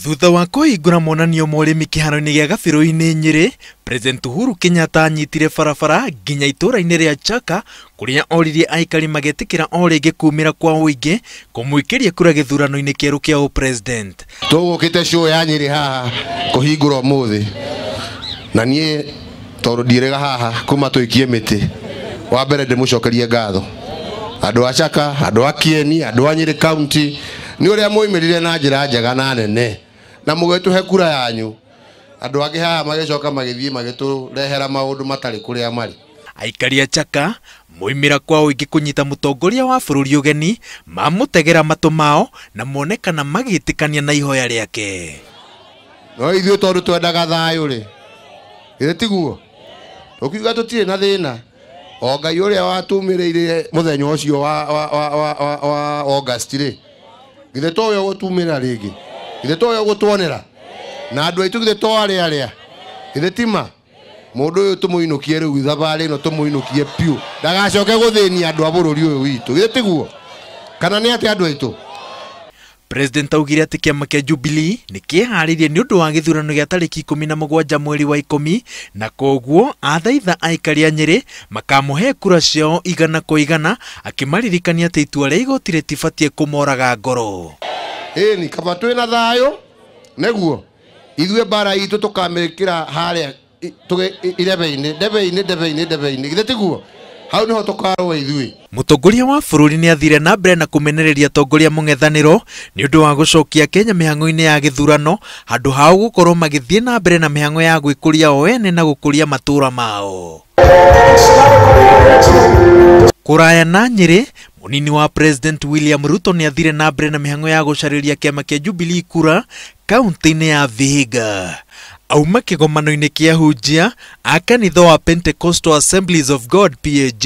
Thutha wa kũhingũra monanio ma ũrĩmi kĩharo-inĩ gĩa Gabirũ-inĩ Nyĩrĩ, President Uhuru Kenyatta anyitire barabara nginya itũũra-inĩ rĩa Chaka kũrĩa oririe aikari magetĩkĩra o rĩngĩ kumĩra kwa ũingĩ kũmũikĩria kura gĩthurano-inĩ kĩerũ kĩa president. Tũgũkĩte show ya Nyĩrĩ haha kũhingũra ũmũthĩ, na niĩ tondũ ndirega haha kuma tũikie mĩtĩ, wa mbere ndĩmũcokerie ngatho andũ a Chaka, andũ a Kieni, andũ a Nyĩrĩ County nĩ ũrĩa moimirire na njĩra njega na nene na mũgĩtũhe kura yanyu. Andũ angĩ haha magĩcoka magĩthiĩ magĩtũrehera maũndũ matarĩ kũrĩa marĩ. Aikari a Chaka moimĩra kwa ũingĩ kũnyita mũtongoria wa bũrũri ũgeni, mamũtegera matũ mao na monekana magĩtĩkania na ihoya rĩake. No ithuĩ tondũ twendaga thayũ rĩ, githĩ tiguo? Tũkiuga tũtirĩ na thĩna. O Ngai ũrĩa watumĩrĩire mũthenya ũcio wa August rĩ, githĩ to ũyũ gũtumĩra rĩngĩ, githĩ to ũyũ gũtuonera na andũ aitũ githĩ to arĩa githĩ tima mũndũ ũyũ tũmũinũkie rĩu thabarĩ ĩno tũmũinũkie piũ, ndagacoke gũthĩnia andũ a bũrũri ũyũ witũ, githĩ tiguo? Kana nĩ atĩ andũ aitũ? President augire atĩ kĩama kĩa Jubilee nĩ kĩeharĩirie nĩ ũndũ wa gĩthurano gĩa tarĩki 17 mweri wa 10, na koguo athaitha aikari a Nyĩrĩ makamũhe kura ciao 100%, akĩmaririkania atĩ itua rĩa igoti rĩtibatiĩ kũmoraga ngoro. Ni kaba twĩna thayũ neguo ithuĩ bara itũ tũkamĩkĩra harĩa ndebe-inĩ githĩ tiguo? Hau niho tũkarũa ithuĩ. Mũtongoria wa bũrũri nĩ athire na mbere na kũmenereria atongoria mũng'ethanĩro nĩ ũndũ wa gũcokia Kenya mĩhang'o-inĩ ya gĩthurano, handũ hao gũkorwo magĩthiĩ na mbere na mĩhang'o ya gwĩkũria o ene na gũkũria matũũra mao. Kũraya na Nyĩrĩ, mũnini wa President William Ruto nĩ athire na mbere na mĩhang'o ya gũcarĩria kĩama kĩa Jubilee kura kaunti-inĩ ya Vihiga. Auma kĩgomano-inĩ kĩa hunjia a kanitha wa Pentecostal Assemblies of God PAG.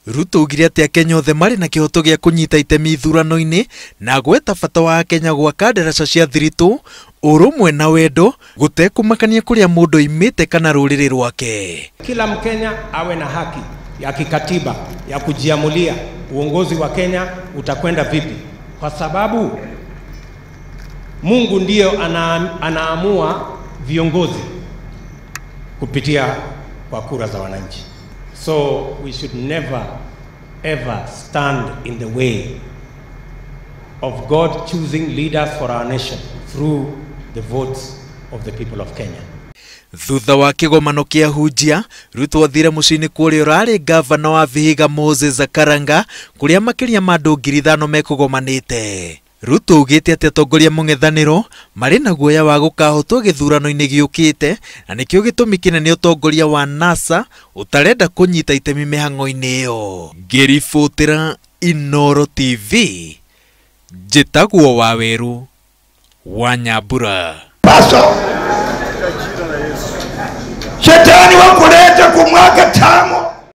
Ruto augire atĩ Akenya othe marĩ na kĩhoto gĩa kũnyita itemi ithurano-inĩ na gweta bata wa Kenya gwaka ndaraca cia thiritũ, ũrũmwe na wendo, gũtekũmakania kũrĩa mũndũ oimĩte kana rũrĩrĩ rwake. Kila Mkenya awe na haki ya kikatiba ya kujiamulia uongozi wa Kenya utakwenda vipi, kwa sababu Mungu ndiyo anaamua viongozi kupitia kwa kura za wananchi. So we should never ever stand in the way of God choosing leaders for our nation through the votes of the people of Kenya. Thutha wa kĩgomano kĩa hunjia, Ruto athire mũciĩ-inĩ kũrĩa ũrarĩ gavana wa Vihiga Moses Karanga, kũrĩa makĩria ma andũ 5,000 mekũgomanĩte. Ruto augĩte atĩ atongoria mũng'ethanĩro marĩ na guoya wa gũkahotwo gĩthurano-inĩ gĩũkĩte, na nĩkĩo gĩtũmi kĩnene ũtongoria wa NASA ũtarenda kũnyita itemi mĩhang'o-inĩ ĩyo. Ngĩribotera Inooro TV, njĩtagwo Waweru wa Nyambura. Shetani wakuleta kumwaga tamu